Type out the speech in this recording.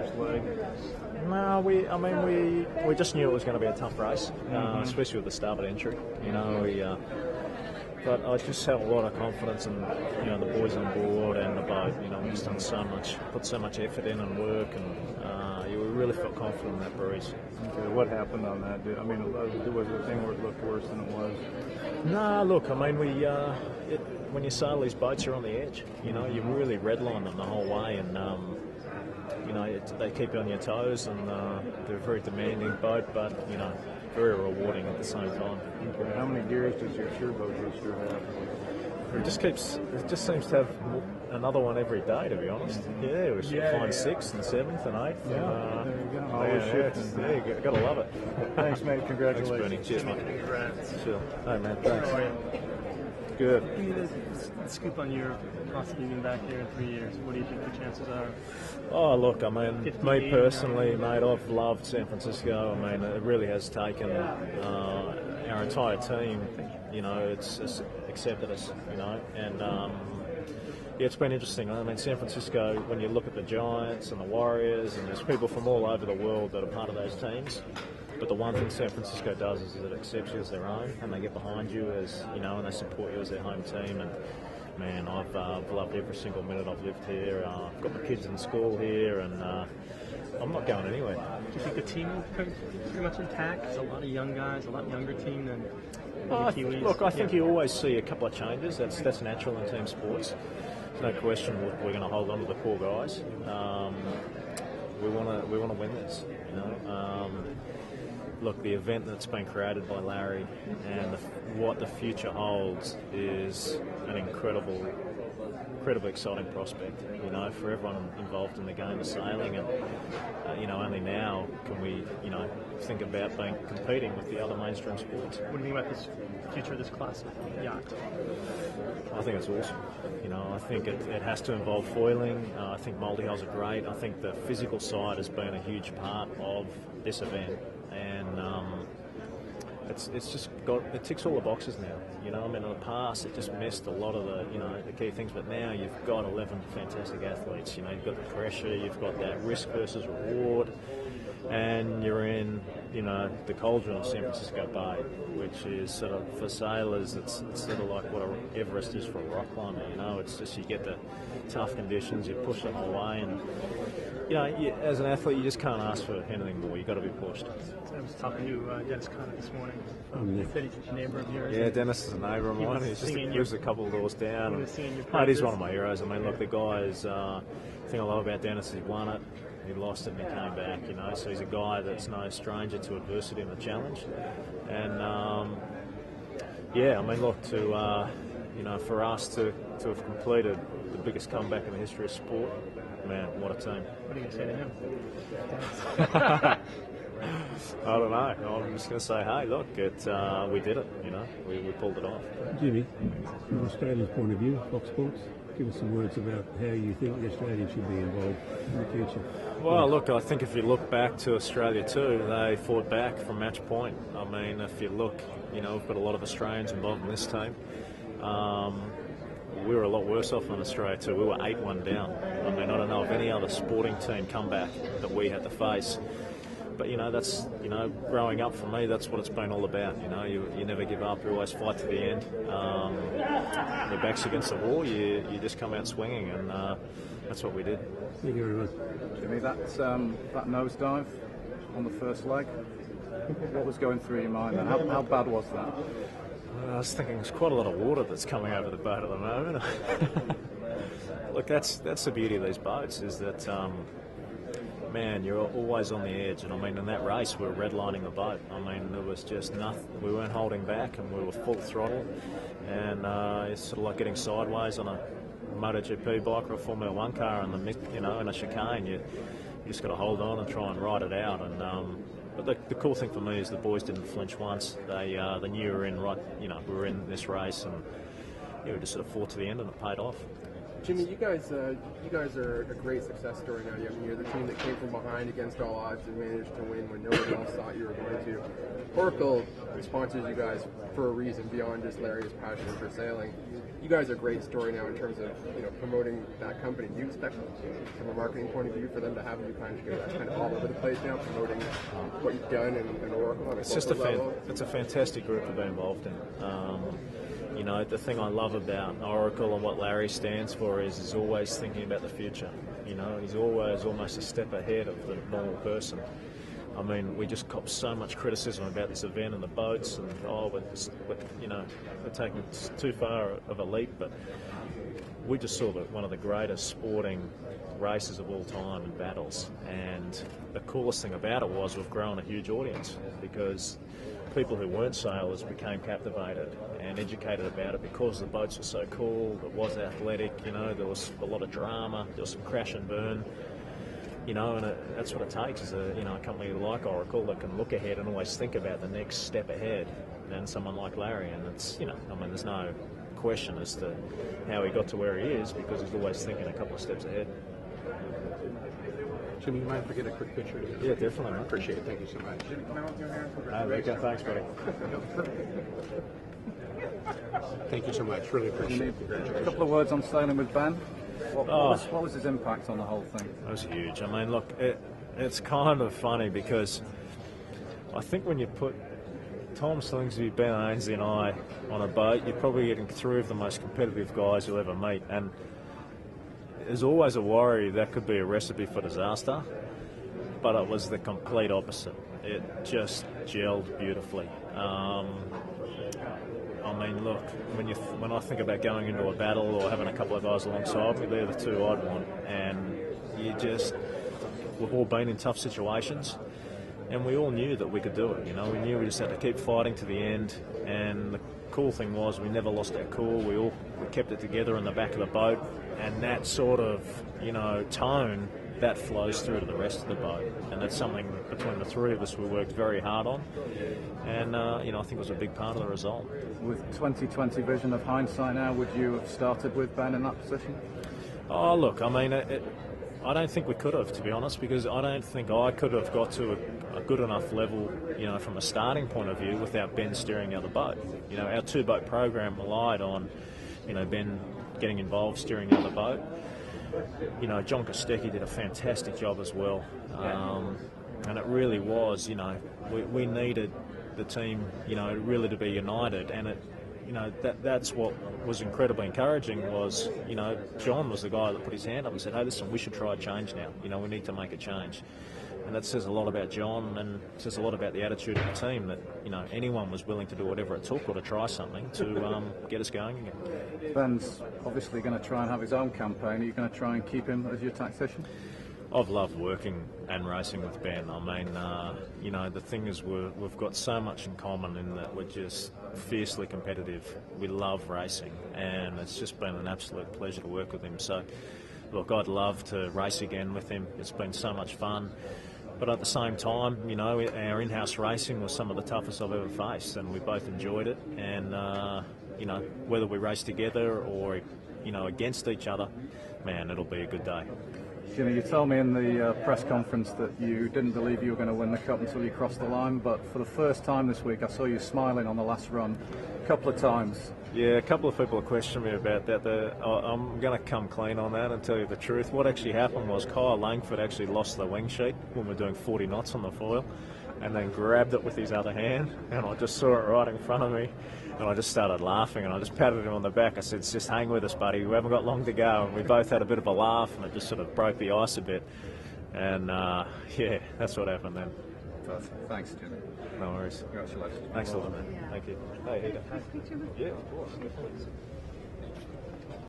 first leg? No, we just knew it was going to be a tough race, especially with the starboard entry. You know, but I just have a lot of confidence in the boys on board and the boat. You know, we've just put so much effort in and work, and we really felt confident in that breeze. Okay, what happened on that? I mean, was the thing where it looked worse than it was? No, look, I mean, when you sail these boats, you're on the edge. You know, you really redline them the whole way, and they keep you on your toes, and they're a very demanding boat, but very rewarding at the same time. Okay. How many gears does your shearboat booster have? It just seems to have another one every day, to be honest. Yeah, we should find 6th and 7th and 8th. Yeah, there you go. You gotta love it. Thanks, mate. Congratulations. Thanks, Bernie. Cheers, mate. Congrats. Sure. Hey, man. Thanks. How are you? Good. Give me the scoop on your possibly being back here in 3 years. What do you think the chances are? Oh, look, I mean, me personally, mate, I've loved San Francisco. I mean, it really has taken our entire team, it's accepted us, and it's been interesting. I mean, San Francisco, when you look at the Giants and the Warriors, and there's people from all over the world that are part of those teams, but the one thing San Francisco does is it accepts you as their own, and they get behind you as, and they support you as their home team. And man, I've loved every single minute I've lived here. I've got my kids in school here, and I'm not going anywhere. Do you think the team is pretty much intact? There's a lot of young guys, a lot younger team than the Kiwis. Look, I think you always see a couple of changes. That's natural in team sports. There's no question we're going to hold on to the core guys. We want to win this. Look, the event that's been created by Larry and what the future holds is an incredibly exciting prospect, for everyone involved in the game of sailing. And, only now can we, think about competing with the other mainstream sports. What do you think about this future of this class of yacht? I think it's awesome. I think it has to involve foiling. I think multi-hulls are great. I think the physical side has been a huge part of this event. And it ticks all the boxes now. I mean, in the past it just missed a lot of the key things, but now you've got 11 fantastic athletes. You've got the pressure, you've got that risk versus reward, and you're in the cauldron of San Francisco Bay, which is sort of, for sailors, it's sort of like what Everest is for a rock climber. It's just you get the tough conditions, you push the whole way, and as an athlete, you just can't ask for anything more. You've got to be pushed. I was talking to Dennis Conner this morning. He said he's a neighbor of yours. Yeah, Dennis is a neighbour of mine. He lives a couple of doors down. It is one of my heroes. I mean, look, the guy is. The thing I love about Dennis is he won it, he lost it, and he came back. So he's a guy that's no stranger to adversity and a challenge. And I mean, look, for us to have completed the biggest comeback in the history of sport. Man, what a team. What are you going to say to him? I don't know. I'm just going to say, hey, look, we did it, we pulled it off. Jimmy, from Australia's point of view, Fox Sports, give us some words about how you think Australia should be involved in the future. Well, look, I think if you look back to Australia too, they fought back from match point. I mean, if you look, we've got a lot of Australians involved in this team. We were a lot worse off than Australia too. We were 8-1 down. I mean, I don't know of any other sporting team comeback that we had to face. But that's growing up for me, that's what it's been all about. You never give up. You always fight to the end. Your back's against the wall. You just come out swinging, and that's what we did. Thank you very much, Jimmy. That nosedive on the first leg. What was going through your mind? And how bad was that? I was thinking there's quite a lot of water that's coming over the boat at the moment. Look, that's the beauty of these boats, is that, man, you're always on the edge. And I mean, in that race, we were redlining the boat. I mean, there was just nothing. We weren't holding back, and we were full throttle. And it's sort of like getting sideways on a MotoGP bike or a Formula One car in in a chicane. You just got to hold on and try and ride it out. And but the cool thing for me is the boys didn't flinch once. They knew we were in we were in this race, and we just sort of fought to the end, and it paid off. Jimmy, you guys are a great success story now. I mean, you're the team that came from behind against all odds and managed to win when nobody else thought you were going to. Oracle sponsors you guys for a reason beyond just Larry's passion for sailing. You guys are a great story now in terms of promoting that company. Do you expect, from a marketing point of view, for them to have you kind of all over the place now, promoting what you've done in Oracle on a corporate level? It's a fantastic group to be involved in. The thing I love about Oracle and what Larry stands for is he's always thinking about the future. He's always almost a step ahead of the normal person. I mean, we just copped so much criticism about this event and the boats, and we're taking too far of a leap, but we just saw one of the greatest sporting races of all time in battles, and the coolest thing about it was we've grown a huge audience because people who weren't sailors became captivated and educated about it because the boats were so cool, it was athletic, there was a lot of drama, there was some crash and burn, and that's what it takes is a company like Oracle that can look ahead and always think about the next step ahead, and someone like Larry, and it's, there's no question as to how he got to where he is because he's always thinking a couple of steps ahead. Jimmy, you mind if I get a quick picture? Yeah, definitely. I appreciate it. Thank you so much. Jimmy, can I hold your hand? Okay, thanks, buddy. Thank you so much. Really appreciate it. A couple of words on sailing with Ben. What was his impact on the whole thing? It was huge. I mean, look, it's kind of funny because I think when you put Tom Slingsby, Ben Ainslie and I on a boat, you're probably getting three of the most competitive guys you'll ever meet. And there's always a worry that could be a recipe for disaster, but it was the complete opposite. It just gelled beautifully. I mean, look, when I think about going into a battle or having a couple of guys alongside me, they're the two I'd want. And we've all been in tough situations, and we all knew that we could do it. We knew we just had to keep fighting to the end. And the cool thing was we never lost our cool. We kept it together in the back of the boat, and that sort of tone that flows through to the rest of the boat, and that's something between the three of us we worked very hard on, and I think it was a big part of the result. With 2020 vision of hindsight now, would you have started with Ben in that position? Oh, look, I mean, I don't think we could have, to be honest, because I don't think I could have got to a good enough level, from a starting point of view without Ben steering the other boat. Our two-boat program relied on, Ben getting involved, steering the other boat. John Kostecki did a fantastic job as well, and it really was, we needed the team, really to be united, and that's what was incredibly encouraging was, John was the guy that put his hand up and said, hey, listen, we should try a change now, we need to make a change. And that says a lot about John, and says a lot about the attitude of the team that, anyone was willing to do whatever it took or to try something to get us going again. Ben's obviously going to try and have his own campaign. Are you going to try and keep him as your tactician? I've loved working and racing with Ben. I mean, the thing is we've got so much in common in that we're just fiercely competitive. We love racing, and it's just been an absolute pleasure to work with him. So, look, I'd love to race again with him. It's been so much fun. But at the same time, our in-house racing was some of the toughest I've ever faced, and we both enjoyed it. And, whether we race together or, against each other, man, it'll be a good day. Jimmy, you told me in the press conference that you didn't believe you were going to win the Cup until you crossed the line, but for the first time this week I saw you smiling on the last run a couple of times. Yeah, a couple of people have questioned me about that. I'm going to come clean on that and tell you the truth. What actually happened was Kyle Langford actually lost the wing sheet when we're doing 40 knots on the foil, and then grabbed it with his other hand, and I just saw it right in front of me, and I just started laughing, and I just patted him on the back. I said, just hang with us, buddy, we haven't got long to go. And we both had a bit of a laugh, and it just sort of broke the ice a bit. And yeah, that's what happened then. Thanks, Jimmy. No worries. Congratulations. Thanks a lot, man. Thank you. Hey, Heather. Yeah, of course.